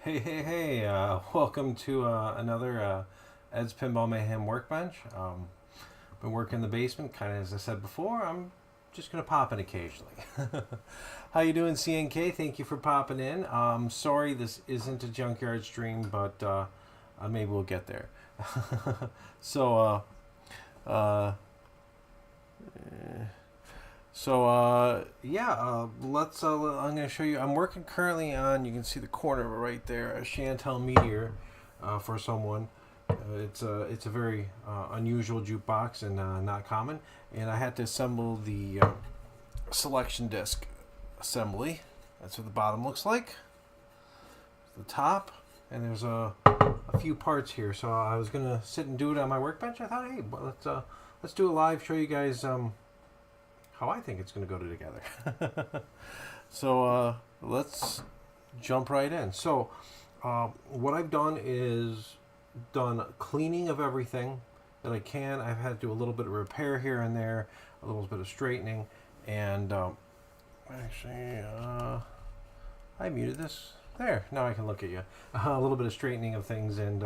Hey, welcome to another Ed's Pinball Mayhem Workbench. Been working in the basement, kind of as I said before. I'm just going to pop in occasionally. How you doing, CNK? Thank you for popping in. Sorry this isn't a junkyard stream, but maybe we'll get there. So, let's. I'm going to show you. I'm working currently on. You can see the corner of it right there. A Chantal Metor for someone. It's a very unusual jukebox and not common. And I had to assemble the selection disc assembly. That's what the bottom looks like. The top, and there's a few parts here. So I was gonna sit and do it on my workbench. I thought, hey, let's do a live. Show you guys how I think it's going to go together. So let's jump right in. So what I've done is done cleaning of everything that I can. I've had to do a little bit of repair here and there, a little bit of straightening, and actually I muted this. There, now I can look at you. A little bit of straightening of things, and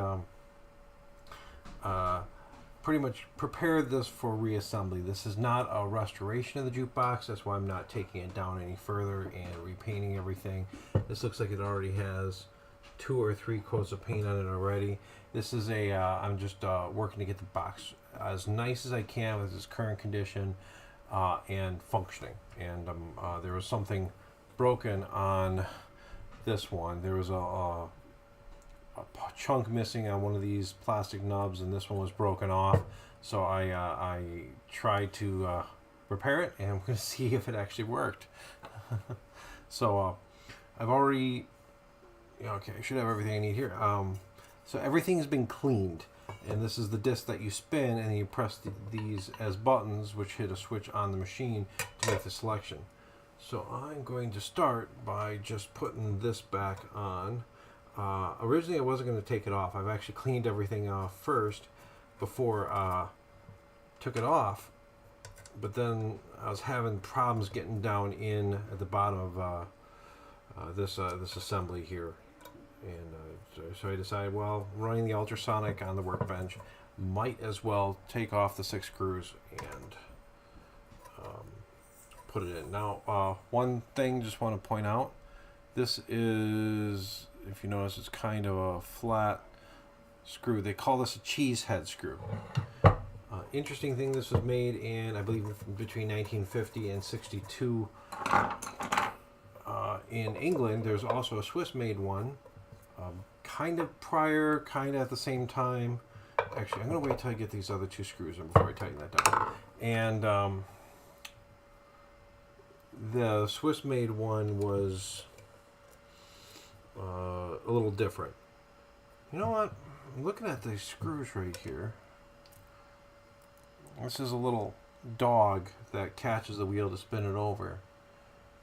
pretty much prepared this for reassembly. This is not a restoration of the jukebox. That's why I'm not taking it down any further and repainting everything. This looks like it already has 2 or 3 coats of paint on it already. This is a I'm just working to get the box as nice as I can with its current condition and functioning. And there was something broken on this one. There was a chunk missing on one of these plastic nubs, and this one was broken off. So I tried to repair it, and I'm going to see if it actually worked. So I've already, okay, I should have everything I need here. So everything's been cleaned, and this is the disc that you spin, and you press these as buttons, which hit a switch on the machine to make the selection. So I'm going to start by just putting this back on. Originally I wasn't going to take it off. I've actually cleaned everything off first before took it off, but then I was having problems getting down in at the bottom of this assembly here, and so I decided, well, running the ultrasonic on the workbench, might as well take off the 6 screws and put it in. Now one thing just want to point out, this is, if you notice, it's kind of a flat screw. They call this a cheese head screw. Interesting thing, this was made in, I believe, between 1950 and 62 in England. There's also a Swiss-made one, kind of prior, kind of at the same time. Actually, I'm going to wait till I get these other 2 screws in before I tighten that down. And the Swiss-made one was a little different. You know what? I'm looking at these screws right here. This is a little dog that catches the wheel to spin it over.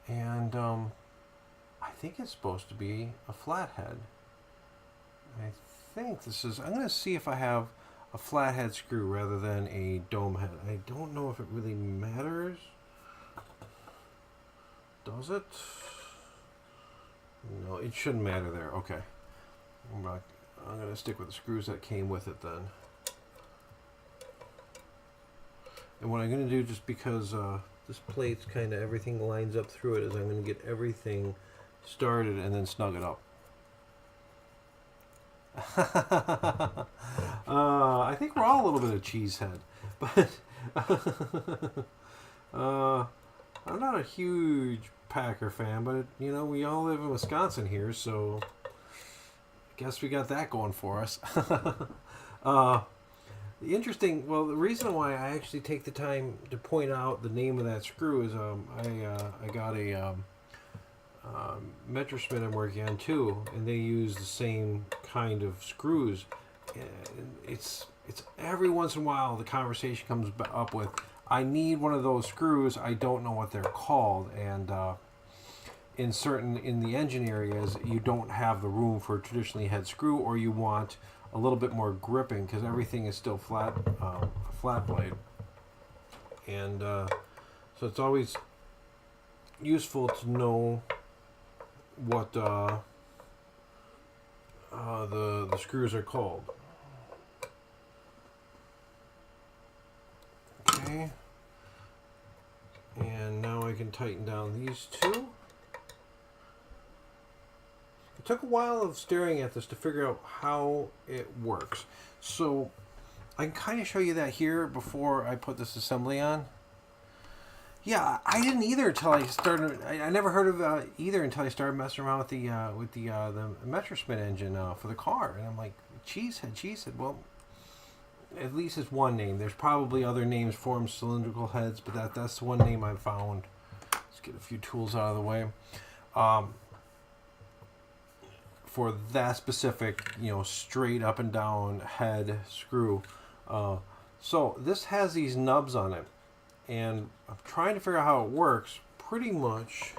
And I think it's supposed to be a flathead. I think this is... I'm going to see if I have a flathead screw rather than a dome head. I don't know if it really matters. Does it? No, it shouldn't matter there. Okay. I'm going to stick with the screws that came with it then. And what I'm going to do, just because this plate's kind of, everything lines up through it, is I'm going to get everything started and then snug it up. I think we're all a little bit of cheesehead, but I'm not a huge Packer fan, but you know, we all live in Wisconsin here, so I guess we got that going for us. The reason why I actually take the time to point out the name of that screw is I got a Metro Smith I'm working on too, and they use the same kind of screws. And it's every once in a while the conversation comes up with, I need one of those screws. I don't know what they're called, and in the engine areas, you don't have the room for a traditionally head screw, or you want a little bit more gripping because everything is still flat blade, and so it's always useful to know what the screws are cold. Okay. And now I can tighten down these two. It took a while of staring at this to figure out how it works. So I can kind of show you that here before I put this assembly on. Yeah, I didn't either until I started. I never heard of either until I started messing around with the Metrosmith engine for the car, and I'm like, Cheesehead. Well, at least it's one name. There's probably other names for them, cylindrical heads, but that's the one name I found. Let's get a few tools out of the way. For that specific, straight up and down head screw. So this has these nubs on it. And I'm trying to figure out how it works. Pretty much,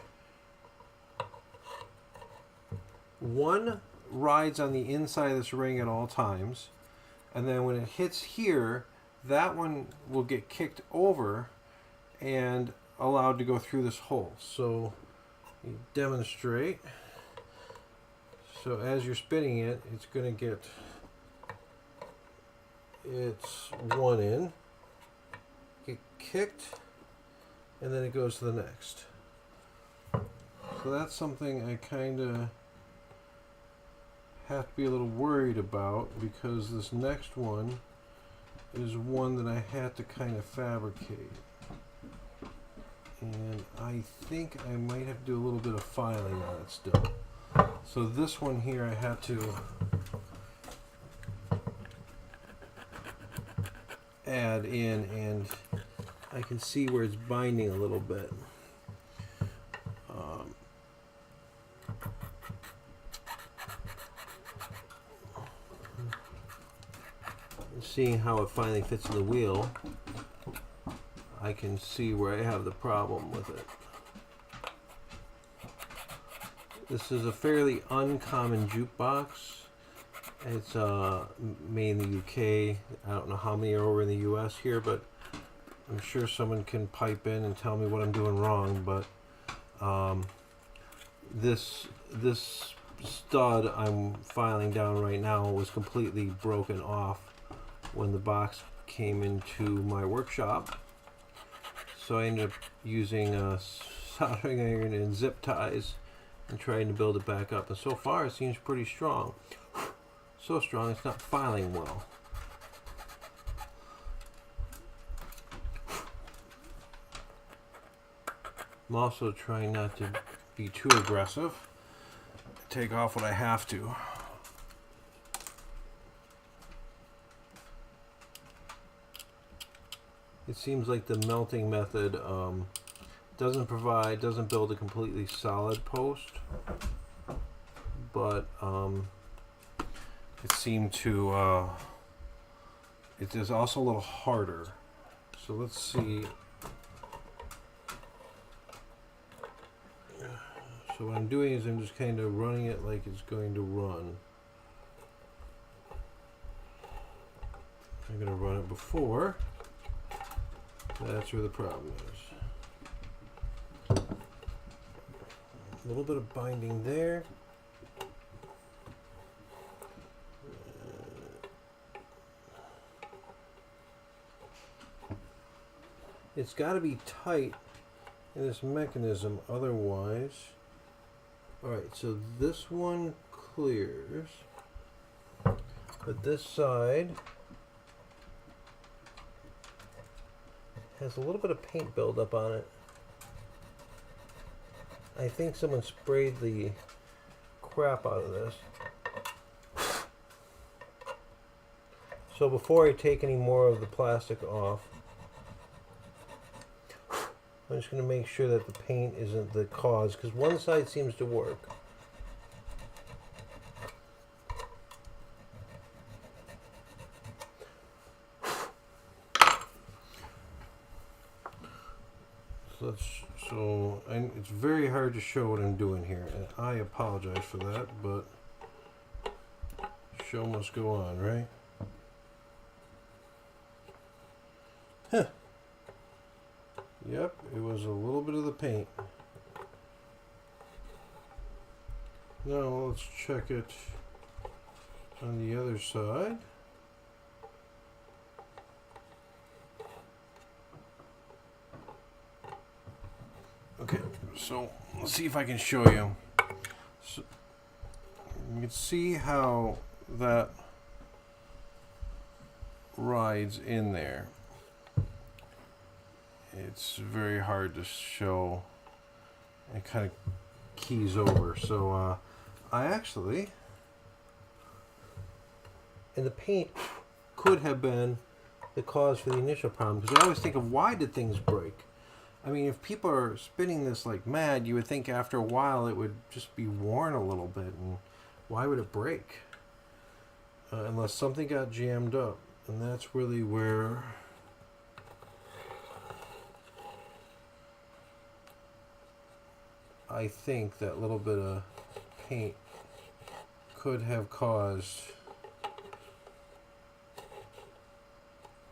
one rides on the inside of this ring at all times, and then when it hits here, that one will get kicked over and allowed to go through this hole. So, you demonstrate. So as you're spinning it, it's going to get its one in. Kicked, and then it goes to the next. So that's something I kind of have to be a little worried about, because this next one is one that I had to kind of fabricate, and I think I might have to do a little bit of filing on it still. So this one here I had to add in, and I can see where it's binding a little bit. Seeing how it finally fits in the wheel, I can see where I have the problem with it. This is a fairly uncommon jukebox. It's made in the UK. I don't know how many are over in the US here, but I'm sure someone can pipe in and tell me what I'm doing wrong. But this stud I'm filing down right now was completely broken off when the box came into my workshop. So I ended up using a soldering iron and zip ties and trying to build it back up. And so far it seems pretty strong. So strong it's not filing well. I'm also trying not to be too aggressive. Take off what I have to. It seems like the melting method doesn't build a completely solid post, but it seemed to it is also a little harder. So let's see. So what I'm doing is I'm just kind of running it like it's going to run. I'm going to run it before. That's where the problem is. A little bit of binding there. It's got to be tight in this mechanism, otherwise. Alright, so this one clears, but this side has a little bit of paint buildup on it. I think someone sprayed the crap out of this. So before I take any more of the plastic off, I'm just going to make sure that the paint isn't the cause, because one side seems to work. It's very hard to show what I'm doing here, and I apologize for that, but show must go on, right? Huh. Yep, it was a little bit of the paint. Now let's check it on the other side. Okay, so let's see if I can show you. So you can see how that rides in there. It's very hard to show. It kind of keys over. So I actually, and the paint could have been the cause for the initial problem, because I always think of, why did things break? I mean, if people are spinning this like mad, you would think after a while it would just be worn a little bit, and why would it break? Unless something got jammed up, and that's really where I think that little bit of paint could have caused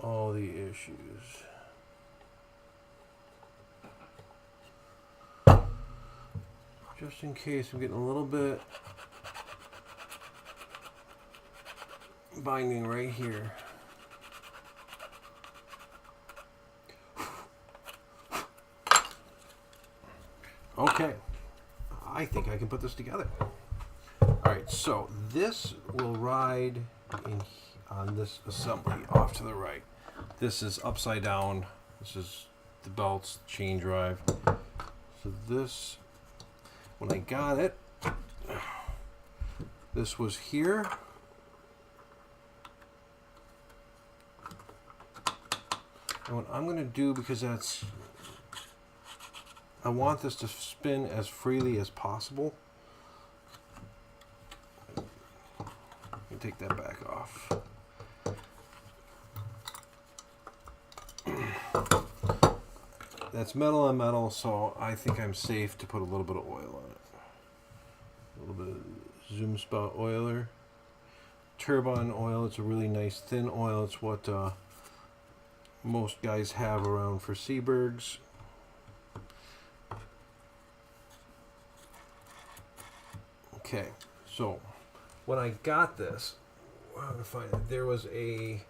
all the issues. Just in case, I'm getting a little bit binding right here. Okay, I think I can put this together. Alright, so this will ride on this assembly off to the right. This is upside down. This is the belts, chain drive. So this, when I got it, this was here. And what I'm going to do, because I want this to spin as freely as possible. Let me take that back off. That's metal on metal, so I think I'm safe to put a little bit of oil on it. A little bit of Zoom Spout oiler. Turbine oil, it's a really nice thin oil. It's what most guys have around for Seabergs. Okay, so when I got this, I'm gonna find it. There was a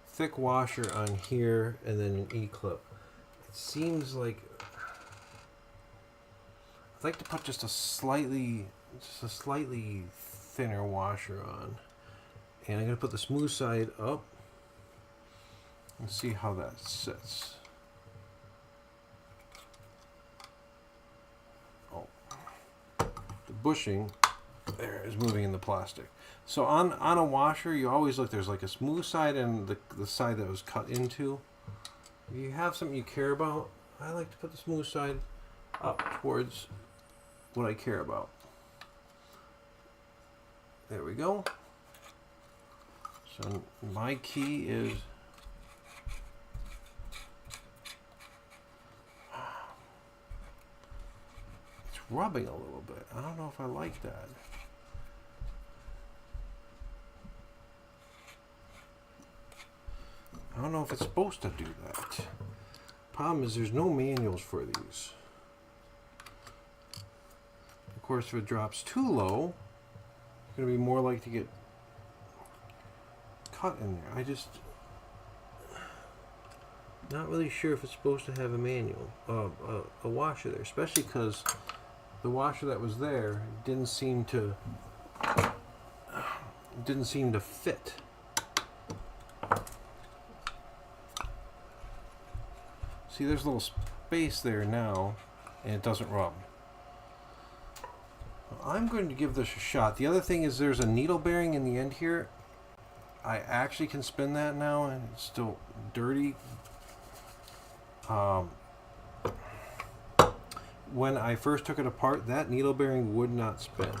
thick washer on here and then an E-clip. It seems like I'd like to put just a slightly thinner washer on. And I'm gonna put the smooth side up and see how that sits. Oh, the bushing there is moving in the plastic. So on a washer, you always look, there's like a smooth side and the side that was cut into. If you have something you care about, I like to put the smooth side up towards what I care about. There we go. So my key is it's rubbing a little bit. I don't know if I like that. I don't know if it's supposed to do that. Problem is, there's no manuals for these. Of course, if it drops too low, it's going to be more likely to get cut in there. I just not really sure if it's supposed to have a manual, a washer there, especially because the washer that was there didn't seem to fit. See, there's a little space there now, and it doesn't rub. I'm going to give this a shot. The other thing is there's a needle bearing in the end here. I actually can spin that now, and it's still dirty. When I first took it apart, that needle bearing would not spin.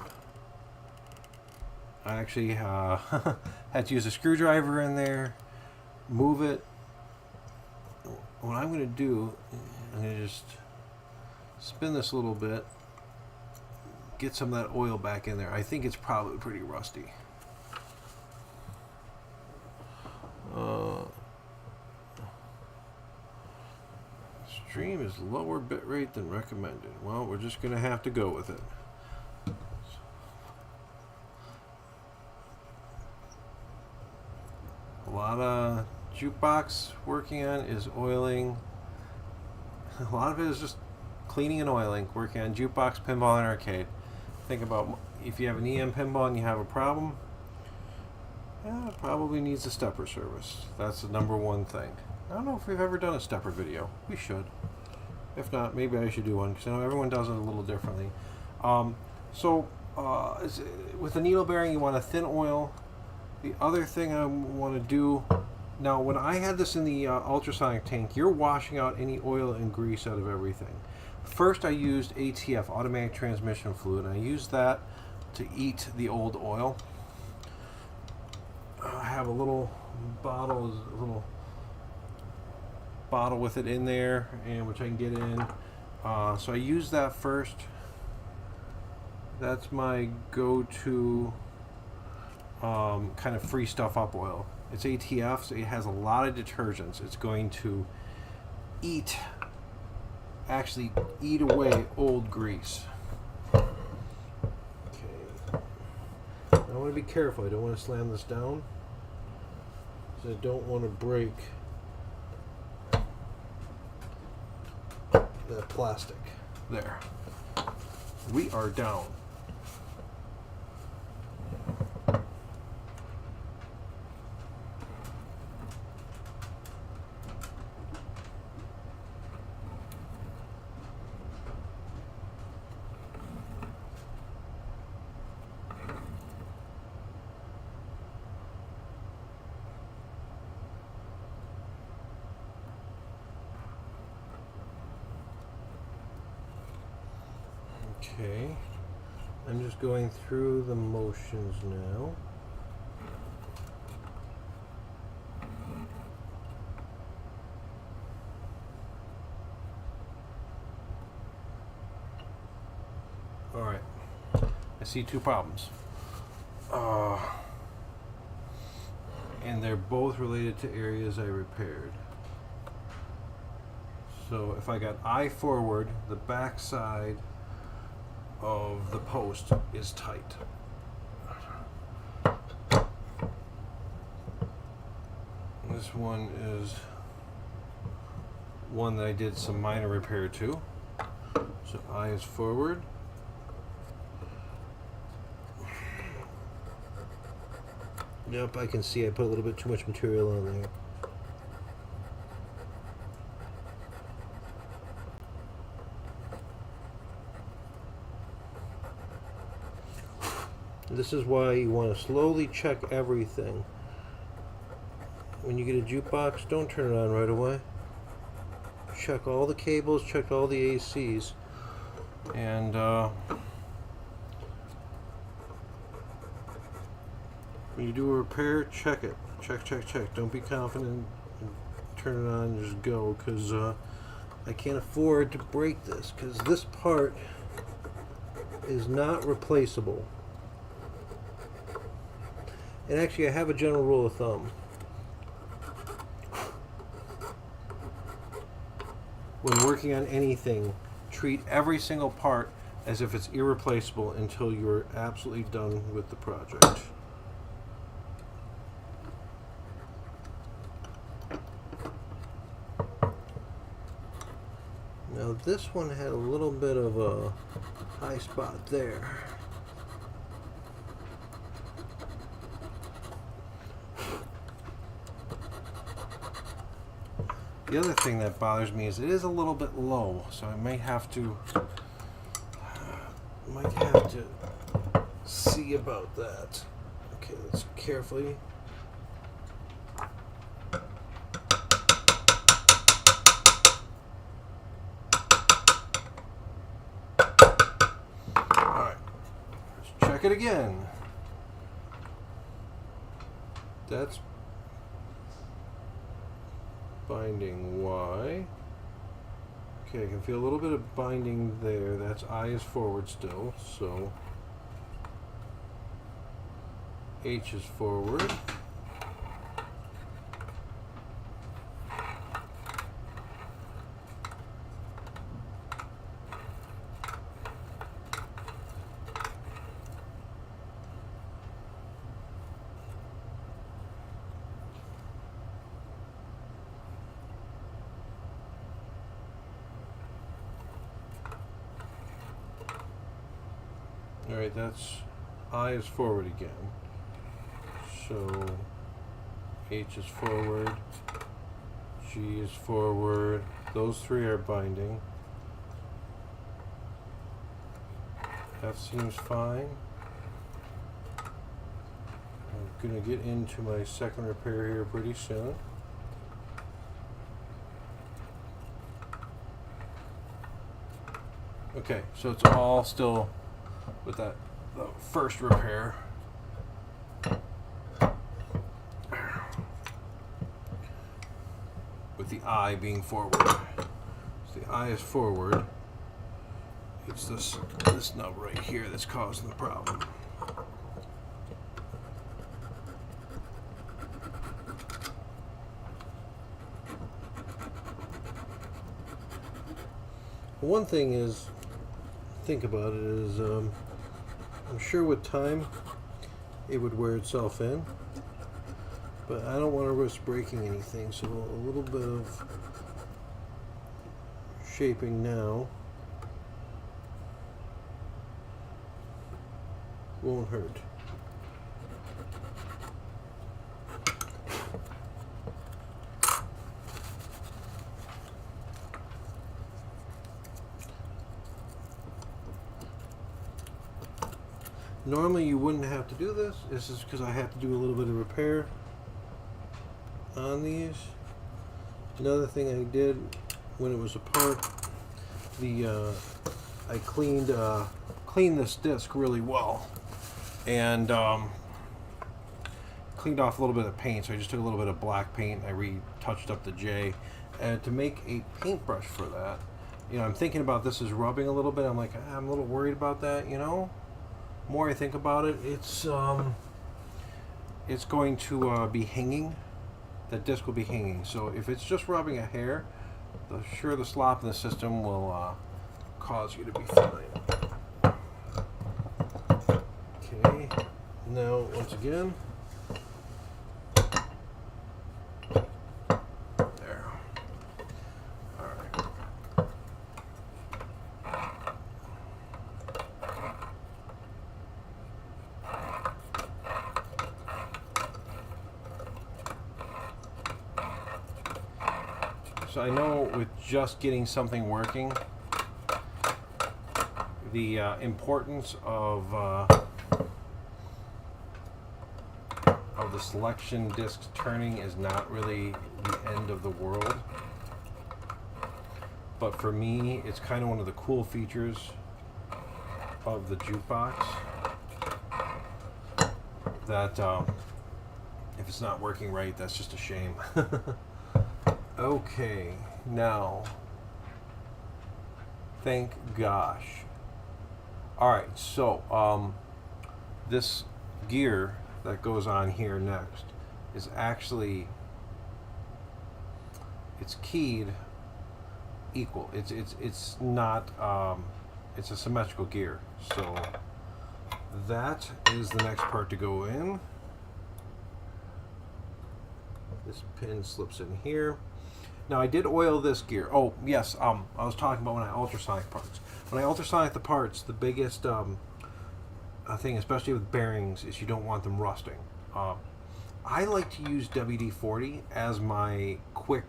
I actually had to use a screwdriver in there, move it. What I'm going to do, I'm going to just spin this a little bit, get some of that oil back in there. I think it's probably pretty rusty. Stream is lower bitrate than recommended. Well, we're just going to have to go with it. A lot of jukebox working on is oiling. A lot of it is just cleaning and oiling, working on jukebox, pinball, and arcade. Think about if you have an EM pinball and you have a problem, yeah, it probably needs a stepper service. That's the number one thing. I don't know if we've ever done a stepper video. We should. If not, maybe I should do one, because I know everyone does it a little differently. With a needle bearing, you want a thin oil. The other thing I want to do, now when I had this in the ultrasonic tank, you're washing out any oil and grease out of everything. First I used ATF, automatic transmission fluid, and I used that to eat the old oil. I have a little bottle with it in there, and which I can get in. So I use that first. That's my go-to kind of free stuff up oil. It's ATF, so it has a lot of detergents. It's going to actually eat away old grease. Okay. I want to be careful. I don't want to slam this down, because I don't want to break that plastic. There. We are down. Okay, I'm just going through the motions now. Alright, I see two problems. And they're both related to areas I repaired. So if I got eye forward, the back side of the post is tight. This one is one that I did some minor repair to. So eye is forward. Yep, I can see I put a little bit too much material on there. This is why you want to slowly check everything. When you get a jukebox, don't turn it on right away. Check all the cables, check all the ACs, and when you do a repair, check it. Check. Don't be confident and turn it on and just go, because I can't afford to break this, because this part is not replaceable. And actually, I have a general rule of thumb. When working on anything, treat every single part as if it's irreplaceable until you're absolutely done with the project. Now this one had a little bit of a high spot there. The other thing that bothers me is it is a little bit low, so I might have to see about that. Okay, let's carefully. Alright, let's check it again. That's binding Y. Okay, I can feel a little bit of binding there. That's I is forward still, so H is forward. Alright, that's I is forward again. So H is forward, G is forward. Those three are binding. F seems fine. I'm going to get into my second repair here pretty soon. Okay, so it's all still with that first repair. With the I being forward. So the I is forward. It's this nub right here that's causing the problem. One thing is, think about it, is I'm sure with time it would wear itself in, but I don't want to risk breaking anything, so a little bit of shaping now won't hurt. Normally you wouldn't have to do this. This is because I have to do a little bit of repair on these. Another thing I did when it was apart, I cleaned this disc really well, and cleaned off a little bit of paint. So I just took a little bit of black paint and I retouched up the J. And to make a paintbrush for that, you know, I'm thinking about this as rubbing a little bit. I'm like, I'm a little worried about that, you know. More I think about it, it's going to be hanging. That disc will be hanging. So if it's just rubbing a hair, sure the slop in the system will cause you to be fine. Okay. Now once again, there. All right. So I know with just getting something working, the importance of the selection discs turning is not really the end of the world. But for me, it's kind of one of the cool features of the jukebox that if it's not working right, that's just a shame. Okay, now, thank gosh. Alright, so this gear that goes on here next is actually, it's keyed equal. It's not, it's a symmetrical gear. So that is the next part to go in. This pin slips in here. Now I did oil this gear. Oh yes, I was talking about when I ultrasonic parts. When I ultrasonic the parts, the biggest thing, especially with bearings, is you don't want them rusting. I like to use WD-40 as my quick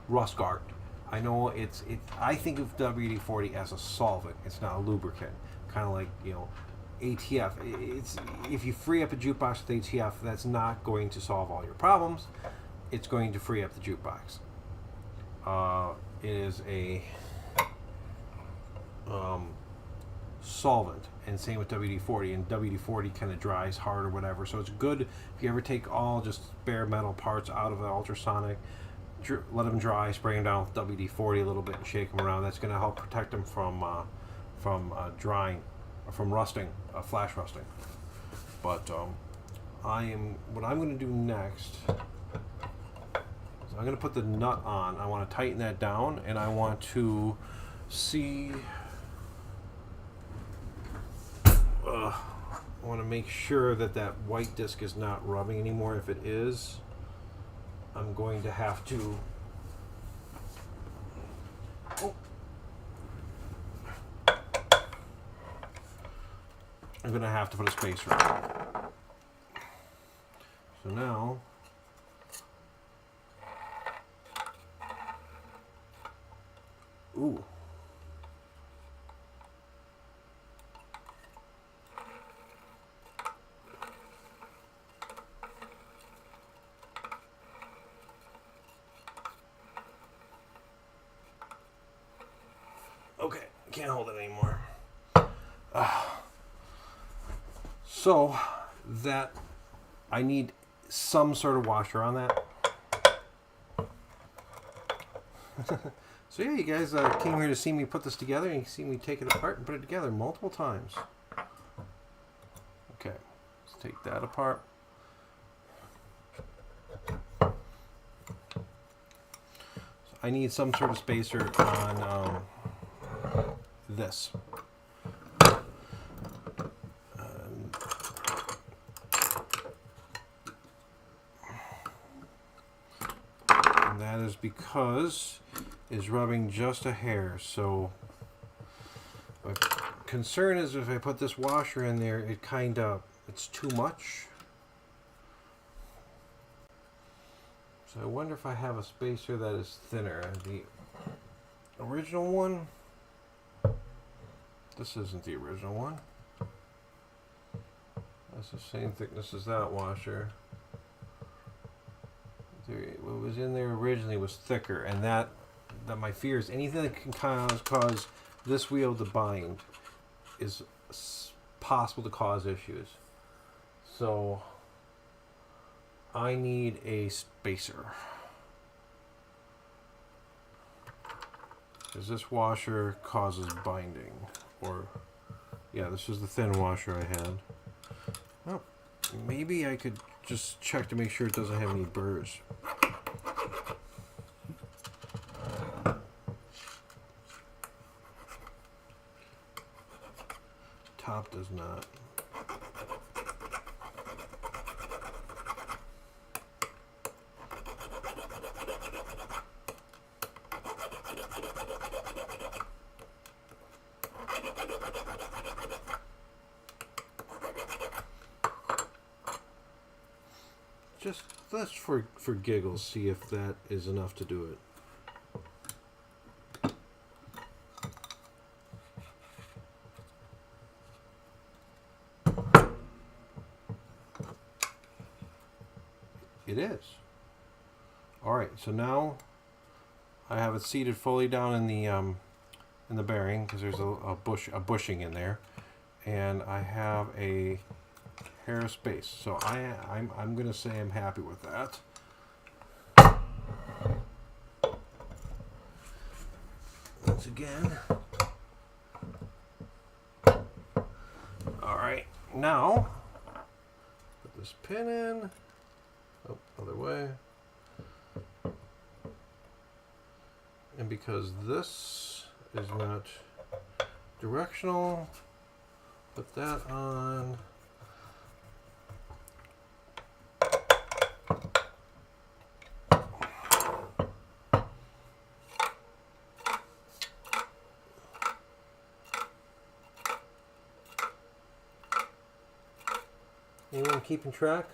rust guard. I know I think of WD-40 as a solvent. It's not a lubricant. Kind of like, you know, ATF. If you free up a jukebox with ATF, that's not going to solve all your problems. It's going to free up the jukebox. It is a solvent, and same with WD-40. And WD-40 kind of dries hard or whatever, so it's good if you ever take all just bare metal parts out of the ultrasonic, let them dry, spray them down with WD-40 a little bit, and shake them around. That's going to help protect them from drying, or from rusting, flash rusting. But what I'm going to do next. I'm going to put the nut on. I want to tighten that down, and I want to see. I want to make sure that that white disc is not rubbing anymore. If it is, I'm going to have to. I'm going to have to put a spacer on. So now, ooh. Okay, can't hold it anymore. So that I need some sort of washer on that. So yeah, you guys came here to see me put this together, and you see me take it apart and put it together multiple times. Okay, let's take that apart. So I need some sort of spacer on this. And that is because it's rubbing just a hair. So my concern is if I put this washer in there, it's too much. So I wonder if I have a spacer that is thinner. The original one, this isn't the original one. That's the same thickness as that washer. What was in there originally was thicker, and that my fear is anything that can cause this wheel to bind is possible to cause issues. So I need a spacer, because this washer causes binding. Or yeah, this is the thin washer I had. Oh, maybe I could just check to make sure it doesn't have any burrs. Top does not. Just let's for giggles see if that is enough to do it. It is. Alright, so now I have it seated fully down in the bearing, because there's a bushing in there, and I have a hair of space. So I'm gonna say I'm happy with that. Once again. Alright, now put this pin in. Oh, other way. And because this is not directional, put that on. Anyone keeping track?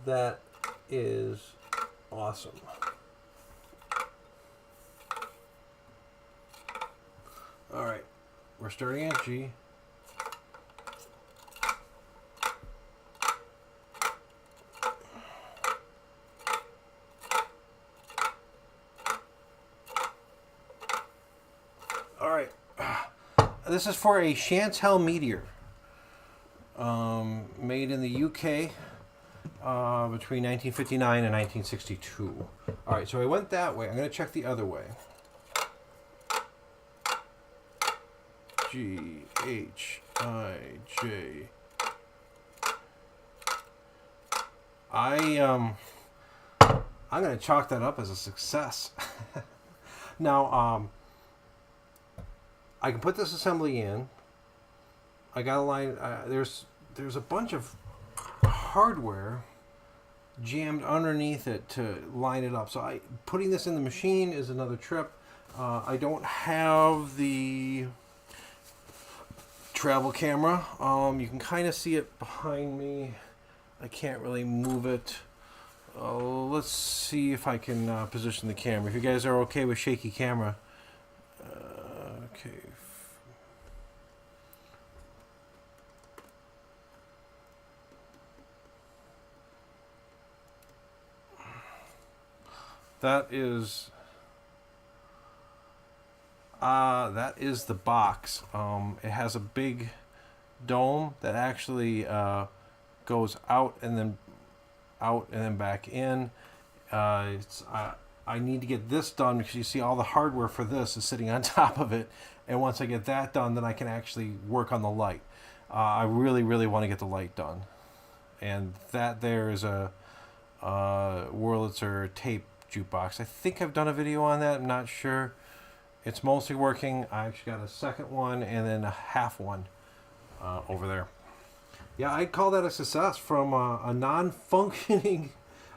That is awesome. All right, we're starting at G. All right, this is for a Chantal Metor, made in the UK. Between 1959 and 1962. All right, so I went that way. I'm going to check the other way. G, H, I, J. I'm going to chalk that up as a success. Now, I can put this assembly in. I got a line. There's a bunch of hardware jammed underneath it to line it up. So putting this in the machine is another trip. I don't have the travel camera. You can kind of see it behind me. I can't really move it. Let's see if I can position the camera. If you guys are okay with shaky camera. Okay. That is the box. It has a big dome that actually goes out and then back in. I need to get this done because you see all the hardware for this is sitting on top of it. And once I get that done, then I can actually work on the light. I really, really want to get the light done. And that there is a Wurlitzer tape jukebox. I think I've done a video on that. I'm not sure. It's mostly working. I actually got a second one and then a half one over there. Yeah, I'd call that a success from a non-functioning.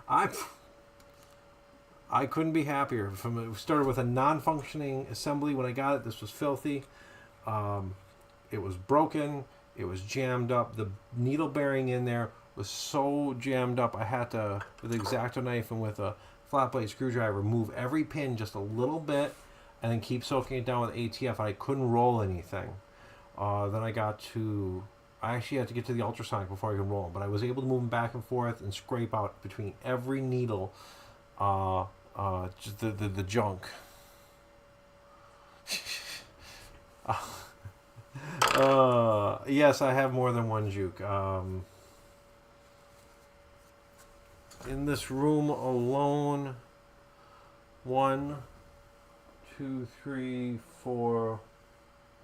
I couldn't be happier. It started with a non-functioning assembly when I got it. This was filthy. It was broken. It was jammed up. The needle bearing in there was so jammed up. I had to, with an X-Acto knife and with a flat blade screwdriver, move every pin just a little bit and then keep soaking it down with ATF. I couldn't roll anything. Then I actually had to get to the ultrasonic before I could roll them, but I was able to move them back and forth and scrape out between every needle just the junk. Yes, I have more than one juke. In this room alone, 1, 2, 3, 4,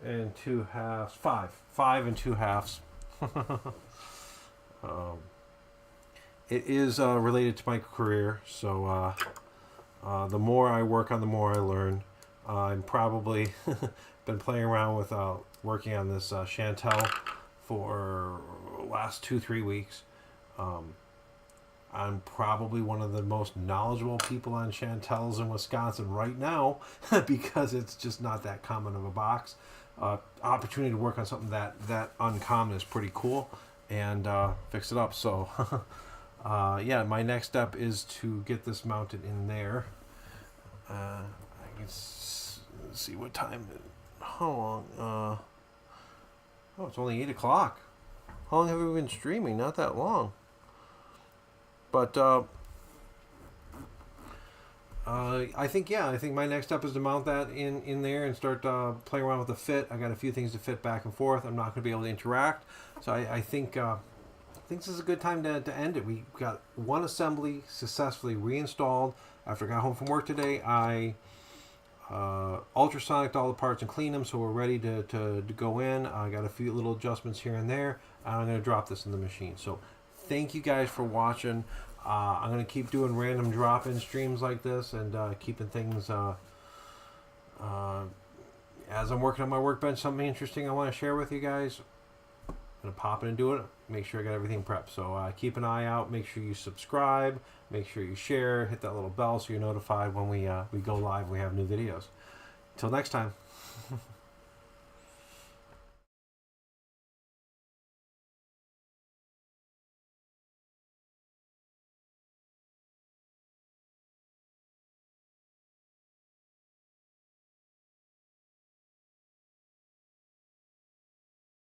and 2 halves. 5 and 2 halves. It is related to my career, so the more I work on, the more I learn. I'm probably been playing around with working on this Chantal for the last 2-3 weeks. I'm probably one of the most knowledgeable people on Chantals in Wisconsin right now because it's just not that common of a box. Opportunity to work on something that uncommon is pretty cool and fix it up. So yeah, my next step is to get this mounted in there. I can see what time. How long? Oh, it's only 8 o'clock. How long have we been streaming? Not that long. But I think my next step is to mount that in there and start playing around with the fit. I got a few things to fit back and forth. I'm not going to be able to interact, so I think this is a good time to end it. We got one assembly successfully reinstalled. After I got home from work today, I ultrasonicked all the parts and cleaned them, so we're ready to go in. I got a few little adjustments here and there. I'm going to drop this in the machine. So thank you guys for watching. I'm going to keep doing random drop-in streams like this and keeping things as I'm working on my workbench. Something interesting I want to share with you guys. I'm going to pop in and do it. Make sure I got everything prepped. So keep an eye out. Make sure you subscribe. Make sure you share. Hit that little bell so you're notified when we go live. We have new videos. Until next time.